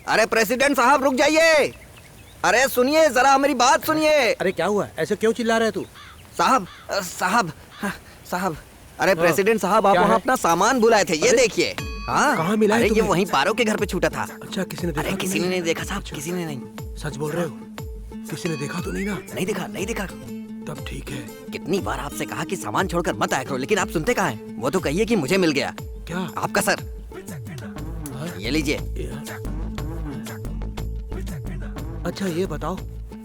अरे प्रेसिडेंट साहब रुक जाइए। अरे सुनिए जरा मेरी बात सुनिए। अरे क्या हुआ, ऐसे क्यों चिल्ला रहा है तू? साहब साहब साहब, अरे प्रेसिडेंट साहब आप वहाँ अपना सामान भुलाए थे, ये देखिए। हाँ कहाँ मिला है अरे ये तुम्हें? वहीं पारो के घर पे छूटा था। अच्छा, किसी ने देखा? अरे किसी ने नहीं देखा साहब, किसी ने नहीं। सच बोल रहे हो? किसी ने देखा तो नहीं ना? नहीं देखा, नहीं देखा। तब ठीक है। कितनी बार आपसे कहा कि सामान छोड़कर मत आया करो, लेकिन आप सुनते कहाँ हैं? वो तो कहिए कि मुझे मिल गया। क्या? आपका सर, ये लीजिए। अच्छा ये बताओ,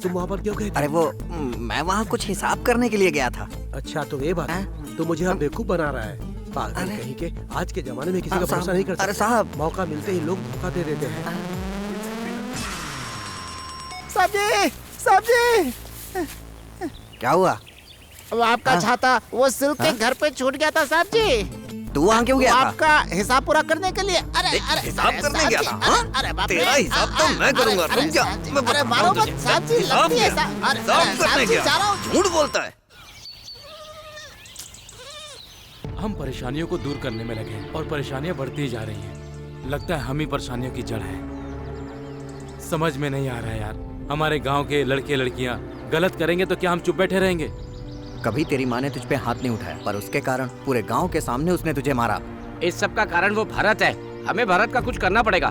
तुम वहाँ पर क्यों गए थे? अरे वो मैं वहाँ कुछ हिसाब करने के लिए गया था। अच्छा तो ये बात है, तो मुझे अब बेवकूफ बना रहा है। पागल कहीं के। आज के जमाने में किसी का भरोसा नहीं कर सकते। अरे साहब, मौका मिलते ही लोग धोखा दे देते हैं। साहब जी, साहब जी, क्या हुआ? वो आपका छाता वो सिल्क के घर पे छूट गया था साहब जी। तू वहाँ क्यों गया था? आपका हिसाब पूरा करने के लिए। अरे अरे हिसाब करने गया था? अरे बाप रे, तेरा हिसाब तो मैं करूँगा, रुक जा। अरे मारो मत साहब जी, लगती है साहब। अरे साहब जी जा रहा हूँ। झूठ बोलता है। हम परेशानियों को दूर करने में लगे हैं और परेशानियां बढ़ती ही जा रही हैं। लगता है हम ही परेशानियों की जड़ है। समझ में नहीं आ रहा है यार, हमारे गांव के लड़के लड़कियां गलत करेंगे तो क्या हम चुप बैठे रहेंगे? कभी तेरी माँ ने तुझ पे हाथ नहीं उठाया, पर उसके कारण पूरे गांव के सामने उसने तुझे मारा। इस सब का कारण वो भरत है। हमें भरत का कुछ करना पड़ेगा।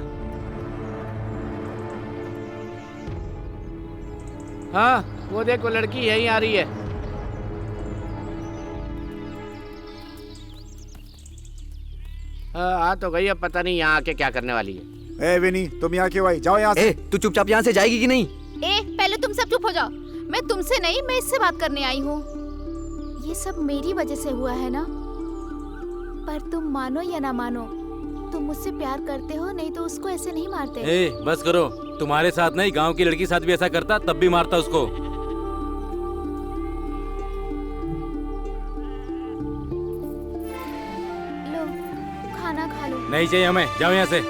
हाँ वो देखो, लड़की यहीं आ रही है। आ तो गई, अब पता नहीं यहाँ आके क्या करने वाली है। ए विनी, तुम यहाँ क्यों आई? जाओ यहाँ से। तू चुपचाप यहाँ से जाएगी कि नहीं? पहले तुम सब चुप हो जाओ। मैं तुमसे नहीं, मैं इससे बात करने आई हूँ। ये सब मेरी वजह से हुआ है ना, पर तुम मानो या ना मानो, तुम मुझसे प्यार करते हो, नहीं तो उसको ऐसे नहीं मारते। बस करो, तुम्हारे साथ नहीं गांव की लड़की साथ भी ऐसा करता तब भी मारता उसको। लो खाना खा लो। नहीं चाहिए हमें, जाओ यहाँ से।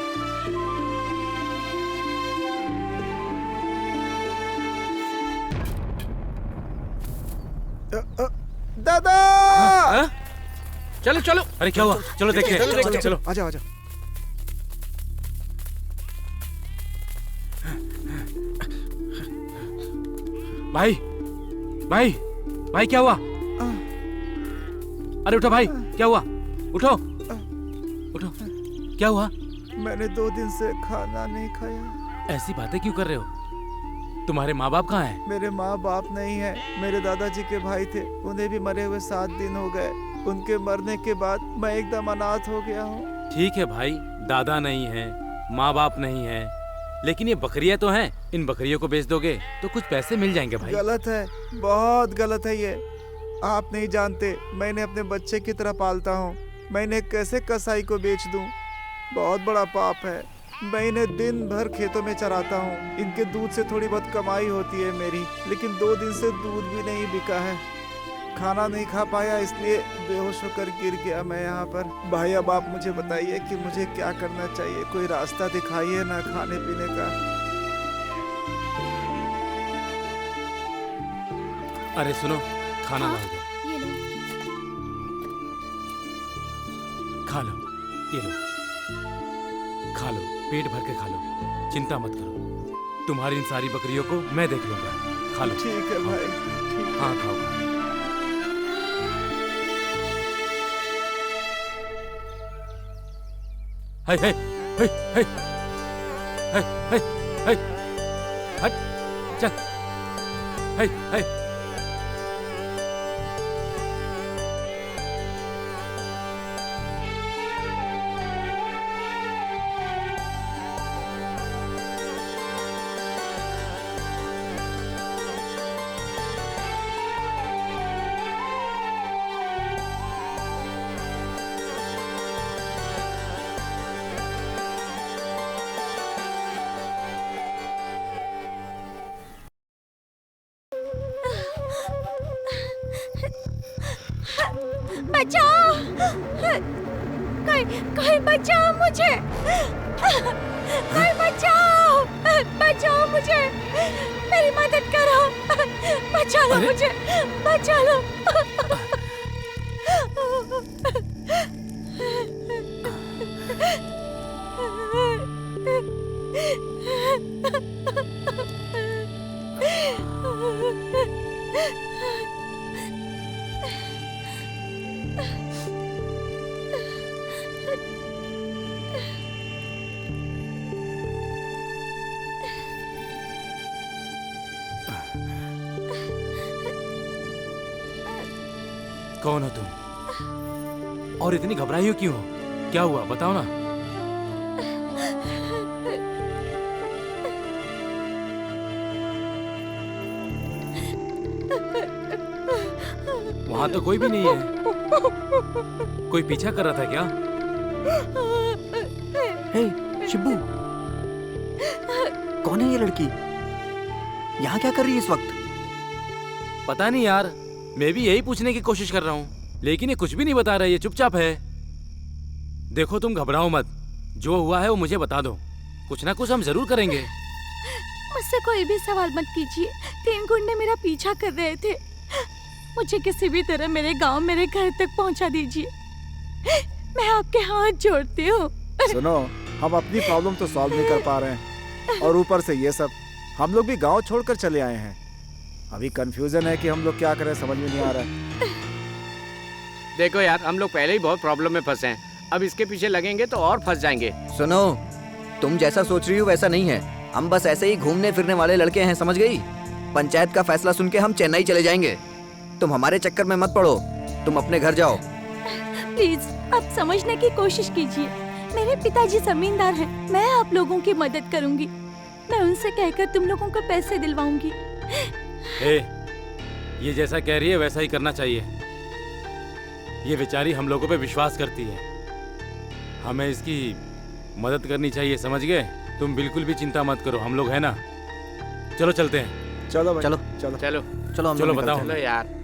दादा! चलो चलो। अरे क्या हुआ? चलो देखते हैं। चलो चलो। आजा आजा। भाई भाई भाई क्या हुआ? अरे उठो भाई, क्या हुआ? उठो उठो, क्या हुआ? मैंने 2 दिन से खाना नहीं खाया। ऐसी बातें क्यों कर रहे हो? तुम्हारे माँ बाप कहाँ हैं? मेरे माँ बाप नहीं है, मेरे दादाजी के भाई थे, उन्हें भी मरे हुए 7 दिन हो गए। उनके मरने के बाद मैं एकदम अनाथ हो गया हूँ। ठीक है भाई, दादा नहीं है, माँ बाप नहीं है, लेकिन ये बकरियां तो हैं। इन बकरियों को बेच दोगे तो कुछ पैसे मिल जाएंगे भाई। गलत है, बहुत गलत है ये। आप नहीं जानते, मैंने अपने बच्चे की तरह पालता हूँ। मैं इन्हें कैसे कसाई को बेच दूँ? बहुत बड़ा पाप है। मैं इन्हें दिन भर खेतों में चराता हूँ। इनके दूध से थोड़ी बहुत कमाई होती है मेरी, लेकिन 2 दिन से दूध भी नहीं बिका है। खाना नहीं खा पाया, इसलिए बेहोश होकर गिर गया मैं यहाँ पर। भाई अब आप मुझे बताइए कि मुझे क्या करना चाहिए? कोई रास्ता दिखाइए ना खाने पीने का। अरे सुनो, खाना ला दो। ये लो। खा लो, ये लो, खा लो, पेट भर के खा लो, चिंता मत करो। तुम्हारी इन सारी बकरियों को मैं देख लूंगा। खा लो। ठीक है भाई, ठीक है। हाँ खाओ खाओ। हाय हाय हाय हाय हाय हाय हाय हाय, चल, हाय हाय। बचाओ, कोई बचाओ मुझे, कोई बचाओ, बचाओ मुझे, मेरी मदद करो, बचा लो मुझे, बचा लो। कौन हो तुम और इतनी घबराई हो क्यों हो? क्या हुआ बताओ ना। वहां तो कोई भी नहीं है। कोई पीछा कर रहा था क्या? हे शिब्बू, कौन है ये लड़की? यहाँ क्या कर रही है इस वक्त? पता नहीं यार, मैं भी यही पूछने की कोशिश कर रहा हूँ, लेकिन ये कुछ भी नहीं बता रही है, चुपचाप है। देखो तुम घबराओ मत, जो हुआ है वो मुझे बता दो, कुछ ना कुछ हम जरूर करेंगे। मुझसे कोई भी सवाल मत कीजिए। 3 गुंडे मेरा पीछा कर रहे थे। मुझे किसी भी तरह मेरे गांव, मेरे घर तक पहुंचा दीजिए। मैं आपके हाथ जोड़ती हूँ। सुनो, हम अपनी प्रॉब्लम तो सॉल्व नहीं कर पा रहे हैं और ऊपर से ये सब। हम लोग भी गांव छोड़कर चले आए हैं। अभी कंफ्यूजन है कि हम लोग क्या करें, समझ में नहीं आ रहा है। देखो यार, हम लोग पहले ही बहुत प्रॉब्लम में फंसे हैं, अब इसके पीछे लगेंगे तो और फंस जाएंगे। सुनो, तुम जैसा सोच रही हो वैसा नहीं है। हम बस ऐसे ही घूमने फिरने वाले लड़के हैं, समझ गई? पंचायत का फैसला सुन के हम चेन्नई चले जाएंगे। तुम हमारे चक्कर में मत पड़ो, तुम अपने घर जाओ। प्लीज आप समझने की कोशिश कीजिए। मेरे पिताजी जमींदार हैं। मैं आप लोगों की मदद करूंगी। मैं उनसे कहकर तुम लोगों को पैसे दिलवाऊंगी। ये जैसा कह रही है वैसा ही करना चाहिए। ये बेचारी हम लोगों पे विश्वास करती है, हमें इसकी मदद करनी चाहिए, समझ गए? तुम बिल्कुल भी चिंता मत करो, हम लोग है ना। चलो चलते हैं। चलो भाई, चलो चलो चलो चलो हम चलो लोग निकलते बताओ। हैं। चलो यार।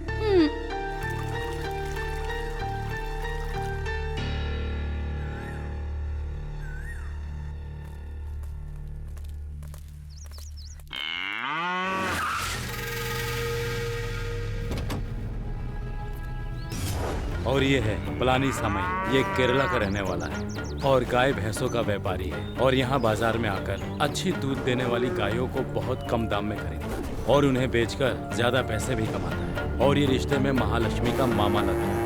और ये है पलानी सामई, ये केरला का रहने वाला है और गाय भैंसों का व्यापारी है और यहाँ बाजार में आकर अच्छी दूध देने वाली गायों को बहुत कम दाम में खरीदता है और उन्हें बेचकर ज्यादा पैसे भी कमाता है। और ये रिश्ते में महालक्ष्मी का मामा लगता है।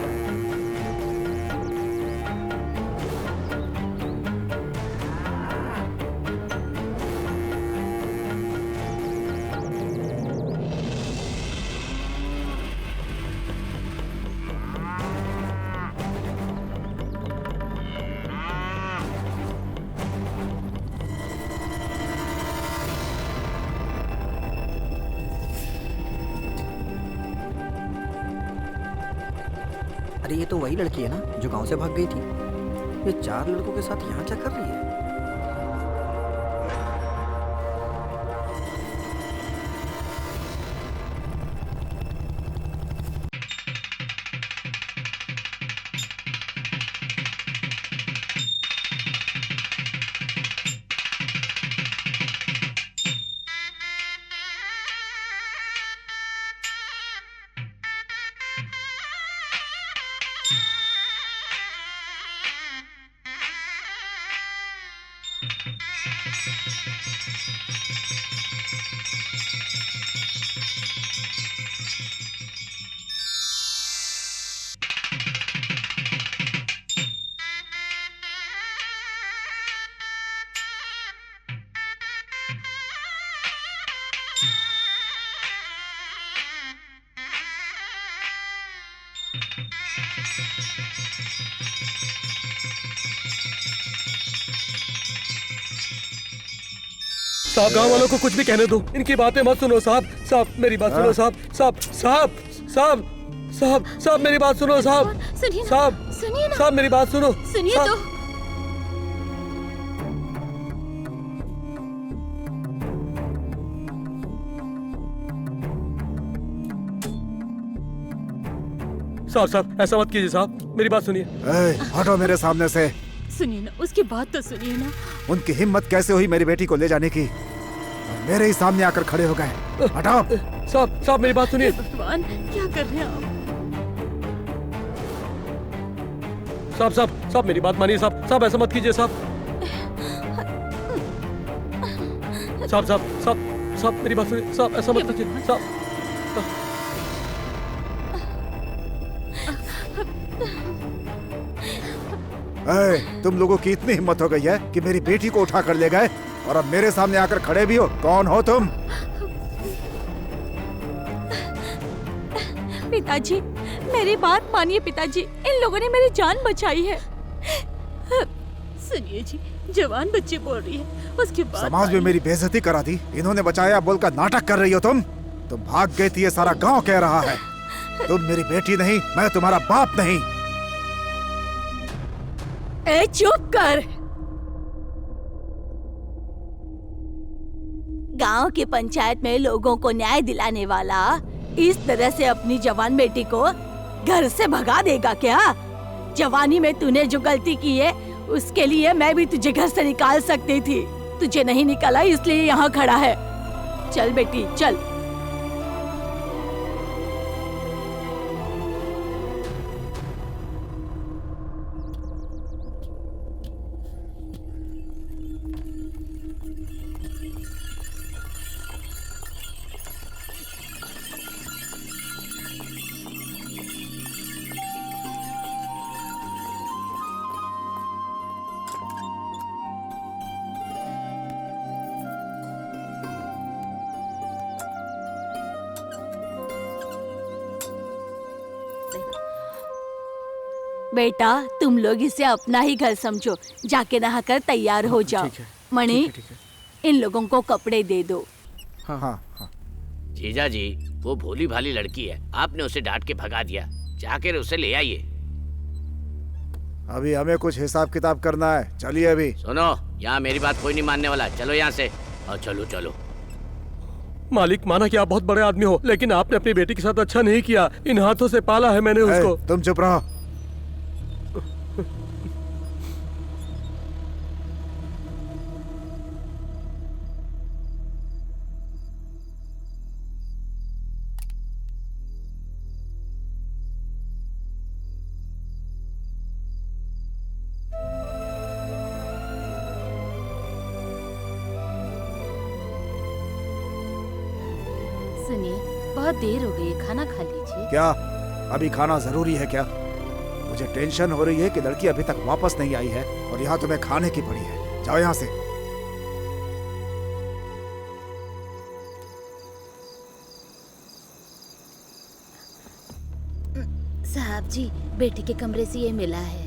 अरे ये तो वही लड़की है ना जो गांव से भाग गई थी। ये 4 लड़कों के साथ यहाँ क्या कर रही है? साहब, गांव वालों को कुछ भी कहने दो, इनकी बातें मत सुनो। साहब साहब मेरी बात सुनो। साहब साहब साहब साहब साहब साहब मेरी बात सुनो। साहब सुनिए ना, साहब सुनिए ना, साहब मेरी बात सुनो। सुनिए साहब, तो। साहब साहब ऐसा मत कीजिए साहब, मेरी बात सुनिए। हटो मेरे सामने से। सुनिए ना, उसकी बात तो सुनिए ना। उनकी हिम्मत कैसे हुई मेरी बेटी को ले जाने की? और मेरे ही सामने आकर खड़े हो गए। हटाओ। साहब साहब मेरी बात सुनिए। भगवान, क्या कर रहे हैं आप? साहब साहब साहब मेरी बात मानिए। साहब साहब ऐसा मत कीजिए। साहब साहब साहब साहब साहब मेरी बात सुनिए साहब, ऐसा मत कीजिए साहब। तुम लोगों की इतनी हिम्मत हो गई है कि मेरी बेटी को उठा कर ले गए और अब मेरे सामने आकर खड़े भी हो। कौन हो तुम? पिताजी, मेरी बात मानिए पिताजी, इन लोगों ने मेरी जान बचाई है। सुनिए जी, जवान बच्चे बोल रही है, उसके बाद समाज में मेरी बेइज्जती करा दी। इन्होंने बचाया बोलकर नाटक कर रही हो तुम भाग गई थी, ये सारा गांव कह रहा है। तुम मेरी बेटी नहीं, मैं तुम्हारा बाप नहीं। ए चुप कर। गांव की पंचायत में लोगों को न्याय दिलाने वाला इस तरह से अपनी जवान बेटी को घर से भगा देगा क्या? जवानी में तूने जो गलती की है उसके लिए मैं भी तुझे घर से निकाल सकती थी, तुझे नहीं निकाला इसलिए यहाँ खड़ा है। चल बेटी चल। बेटा तुम लोग इसे अपना ही घर समझो, जाके नहाकर तैयार हो जाओ। ठीक है, मणि ठीक है। इन लोगों को कपड़े दे दो। हाँ हाँ। जीजा जी, वो भोली भाली लड़की है, आपने उसे डांट के भगा दिया। जाकर उसे ले आइए। अभी हमें कुछ हिसाब किताब करना है, चलिए अभी। सुनो, यहाँ मेरी बात कोई नहीं मानने वाला। चलो यहाँ से। और चलो चलो। मालिक, माना कि आप बहुत बड़े आदमी हो, लेकिन आपने अपनी बेटी के साथ अच्छा नहीं किया। इन हाथों से पाला है मैंने उसको। तुम चुप रहो। सुनिए, बहुत देर हो गई है, खाना खा लीजिए। क्या अभी खाना जरूरी है क्या? मुझे टेंशन हो रही है कि लड़की अभी तक वापस नहीं आई है और यहाँ तुम्हें खाने की पड़ी है। जाओ यहाँ से। साहब जी, बेटी के कमरे से ये मिला है।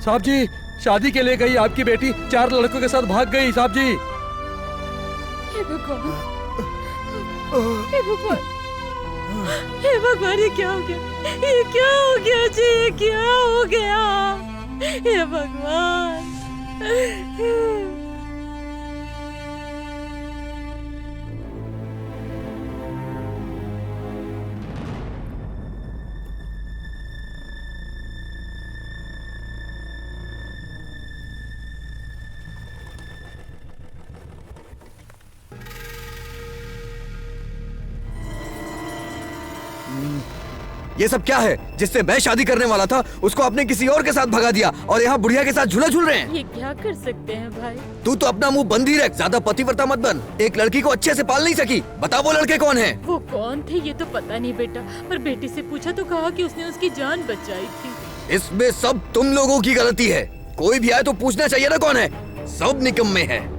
साहब जी, शादी के लिए गई आपकी बेटी 4 लड़कों के साथ भाग गई। साहब जी, हे भगवान, हे भगवान, हे भगवान, ये क्या हो गया? ये क्या हो गया जी? ये क्या हो गया? हे भगवान। ये सब क्या है? जिससे मैं शादी करने वाला था उसको आपने किसी और के साथ भगा दिया और यहाँ बुढ़िया के साथ झूला झूल रहे हैं। ये क्या कर सकते हैं भाई? तू तो अपना मुंह बंद ही रख, ज्यादा पतिव्रता मत बन। एक लड़की को अच्छे से पाल नहीं सकी। बता वो लड़के कौन है? वो कौन थे ये तो पता नहीं बेटा, पर बेटी से पूछा तो कहा कि उसने उसकी जान बचाई थी। इसमें सब तुम लोगों की गलती है। कोई भी आए तो पूछना चाहिए ना कौन है। सब निकम्मे हैं।